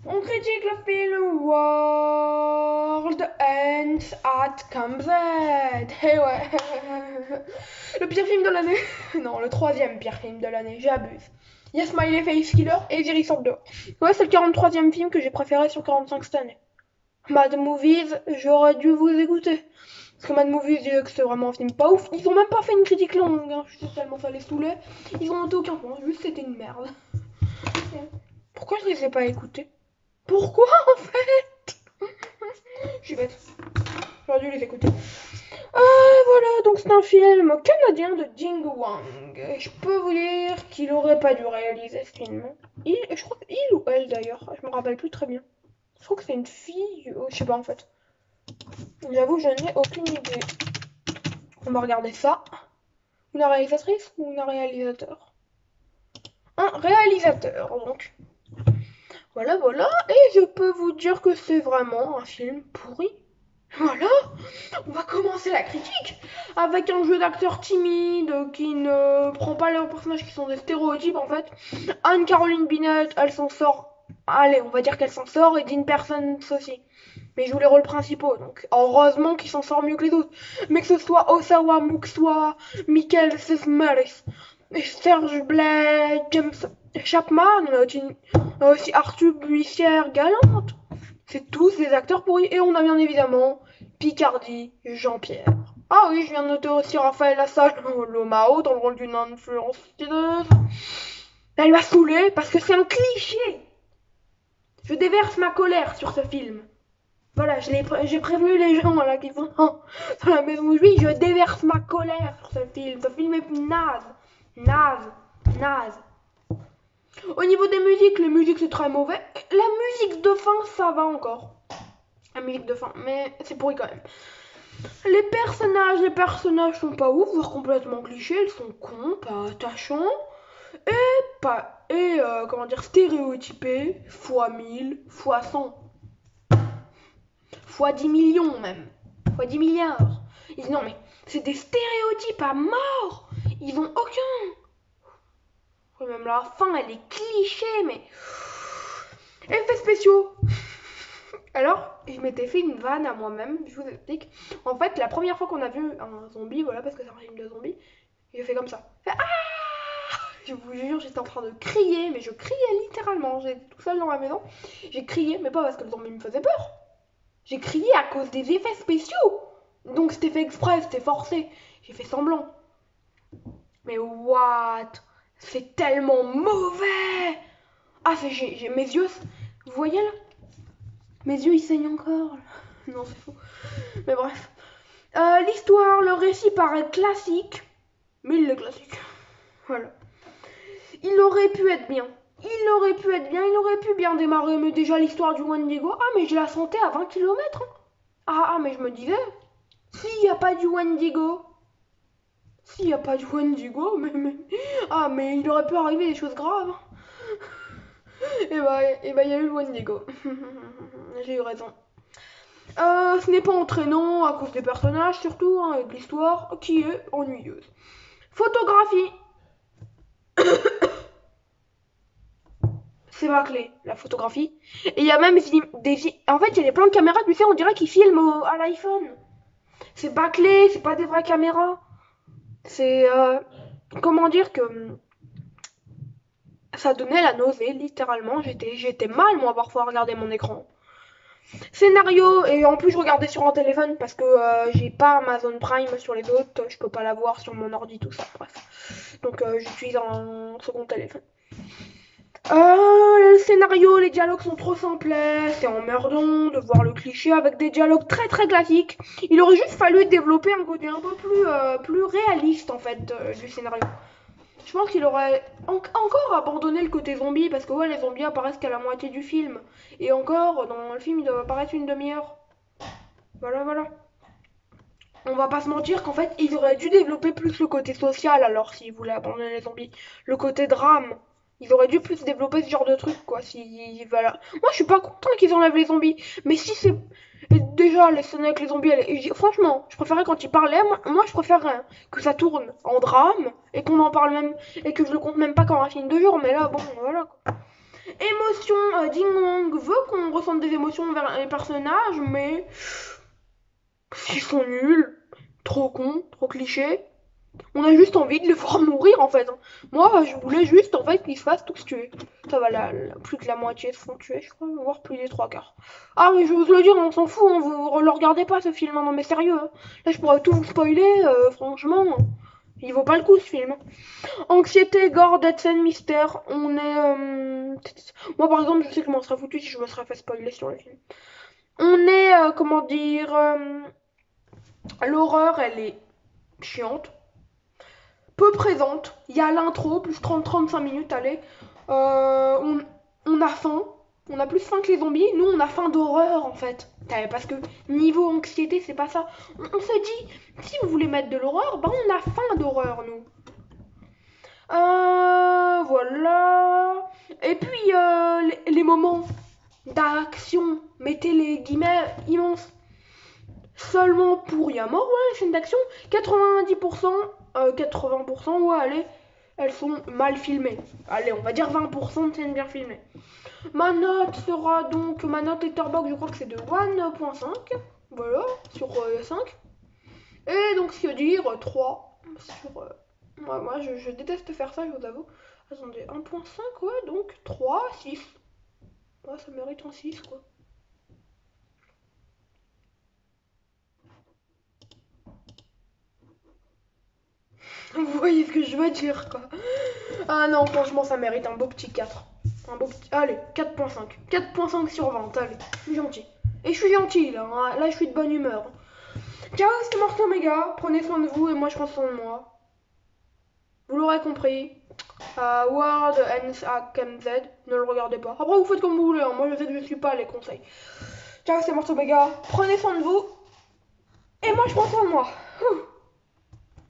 On critique le film World Ends at Camp Z. Eh ouais. Le pire film de l'année. Non, le troisième pire film de l'année, j'abuse. Il y a Smiley Face Killer et Jerry sort dehors. Ouais, c'est le 43e film que j'ai préféré sur 45 cette année. Mad Movies, j'aurais dû vous écouter. Parce que Mad Movies dit que c'est vraiment un film pas ouf. Ils ont même pas fait une critique longue, hein. Je sais tellement ça les saoulait. Ils ont noté aucun point, juste c'était une merde. Pourquoi je les ai pas écoutés? Pourquoi en fait? Je suis bête. J'aurais dû les écouter. Voilà, donc c'est un film canadien de Jing Wang. Et je peux vous dire qu'il aurait pas dû réaliser ce film. Je crois il ou elle d'ailleurs, je me rappelle plus très bien. Je crois que c'est une fille, je sais pas en fait. J'avoue, je n'ai aucune idée. On va regarder ça. Une réalisatrice ou un réalisateur? Un réalisateur, donc. Voilà, voilà. Et je peux vous dire que c'est vraiment un film pourri. Voilà, on va commencer la critique avec un jeu d'acteurs timides qui ne prend pas leurs personnages qui sont des stéréotypes en fait. Anne-Caroline Binet, elle s'en sort. Allez, on va dire qu'elle s'en sort et Dean Person aussi. Mais ils jouent les rôles principaux, donc heureusement qu'ils s'en sortent mieux que les autres. Mais que ce soit Osawa Mukswa, Michael Sesmeris, Serge Blais, James Chapman, on a aussi Arthur Buissière Galante. C'est tous des acteurs pourris. Et on a bien évidemment Picardie, Jean-Pierre. Ah oui, je viens de noter aussi Raphaël Lassalle, Lomao, dans le rôle d'une influenceuse. Elle m'a saoulée parce que c'est un cliché. Je déverse ma colère sur ce film. Voilà, j'ai prévenu les gens là qui sont dans la maison où je vis, je déverse ma colère sur ce film. Ce film est naze. Naze. Naze. Au niveau des musiques, les musiques c'est très mauvais. La musique de fin, ça va encore. La musique de fin, mais c'est pourri quand même. Les personnages sont pas ouf, voire complètement clichés, ils sont cons, pas attachants, comment dire, stéréotypés, fois 1000, fois 100, fois 10 millions même, fois 10 milliards. Non mais, c'est des stéréotypes à mort, ils ont aucun. Même la fin, elle est cliché, mais. Effets spéciaux. Alors, je m'étais fait une vanne à moi-même, je vous explique. En fait, la première fois qu'on a vu un zombie, voilà, parce que c'est un film de zombies, j'ai fait comme ça. Je vous jure, j'étais en train de crier, mais je criais littéralement. J'étais tout seul dans la maison. J'ai crié, mais pas parce que le zombie me faisait peur. J'ai crié à cause des effets spéciaux. Donc c'était fait exprès, c'était forcé. J'ai fait semblant. Mais what? C'est tellement mauvais! Ah, mes yeux. Vous voyez là? Mes yeux ils saignent encore. Non, c'est faux. Mais bref. L'histoire, le récit paraît classique. Mais il est classique. Voilà. Il aurait pu être bien. Il aurait pu bien démarrer. Mais déjà, l'histoire du Wendigo. Ah, mais je la sentais à 20 km. Hein. Mais je me disais, s'il n'y a pas du Wendigo. S'il n'y a pas du Wendigo, mais il aurait pu arriver des choses graves. Il y a eu le Wendigo. J'ai eu raison. Ce n'est pas entraînant à cause des personnages, surtout, hein, et de l'histoire, qui est ennuyeuse. Photographie. C'est bâclé, la photographie. Et il y a même En fait, il y a des plans de caméra, tu sais, on dirait qu'ils filment à l'iPhone. C'est bâclé, c'est pas des vraies caméras. C'est. Comment dire que. Ça donnait la nausée, littéralement. J'étais mal, moi, parfois, à regarder mon écran. Scénario, et en plus, je regardais sur un téléphone parce que j'ai pas Amazon Prime sur les autres. Je peux pas l'avoir sur mon ordi, tout ça, bref. Donc, j'utilise un second téléphone. Le scénario, les dialogues sont trop simplets, c'est emmerdant de voir le cliché avec des dialogues très très classiques. Il aurait juste fallu développer un côté un peu plus réaliste en fait du scénario. Je pense qu'il aurait encore abandonné le côté zombie parce que ouais, les zombies apparaissent qu'à la moitié du film. Et encore, dans le film, ils doivent apparaître une demi-heure. Voilà, voilà. On va pas se mentir qu'en fait, ils auraient dû développer plus le côté social alors s'ils voulaient abandonner les zombies. Le côté drame. Ils auraient dû plus développer ce genre de truc, quoi. Voilà. Moi, je suis pas content qu'ils enlèvent les zombies. Mais si c'est. Déjà, les scènes avec les zombies, franchement, je préférais quand ils parlaient. Moi, je préférerais que ça tourne en drame et qu'on en parle même. Et que je le compte même pas comme un film de jour. Mais là, bon, voilà, quoi. Émotion, Ding Wong veut qu'on ressente des émotions envers les personnages, mais ils sont nuls, trop cons, trop clichés. On a juste envie de les voir mourir en fait. Moi, je voulais juste en fait qu'ils se fassent tous tuer. Ça va, plus que la moitié se font tuer, je crois, voire plus des trois quarts. Ah, mais je vous le dire, on s'en fout, hein, vous le regardez pas ce film, hein, non mais sérieux. Hein. Là, je pourrais tout vous spoiler, franchement, il vaut pas le coup ce film. Anxiété, gore, death scene, mystère, on est. Moi par exemple, je sais que je m'en serais foutu si je me serais fait spoiler sur le film. On est, comment dire. L'horreur, elle est chiante. Peu présente. Il y a l'intro, plus 30-35 minutes, allez. On a faim. On a plus faim que les zombies. Nous, on a faim d'horreur, en fait. Parce que niveau anxiété, c'est pas ça. On se dit, si vous voulez mettre de l'horreur, ben on a faim d'horreur, nous. Voilà. Et puis, les moments d'action, mettez les guillemets immenses. Seulement pour il y a mort, ouais, les scènes d'action, 90%, 80%, ouais, allez, elles sont mal filmées. Allez, on va dire 20% de scènes bien filmées. Ma note sera donc, ma note Letterboxd, je crois que c'est de 1.5, voilà, sur 5. Et donc, ce que dire, 3 sur... moi, je déteste faire ça, je vous avoue. Attendez, 1.5, ouais, donc 3, 6. Ouais, ça mérite un 6, quoi. Vous voyez ce que je veux dire, quoi. Ah non, franchement, ça mérite un beau petit 4. Un beau petit... Allez, 4.5. 4.5 sur 20, allez. Je suis gentil. Et je suis gentil, là. Hein. Là, je suis de bonne humeur. Ciao, c'était Martin Omega. Prenez soin de vous et moi, je prends soin de moi. Vous l'aurez compris. World Ends at KMZ. Ne le regardez pas. Après, vous faites comme vous voulez. Hein. Moi, je sais que je suis pas les conseils. Ciao, c'est Martin Omega. Prenez soin de vous. Et moi, je prends soin de moi. Ouh.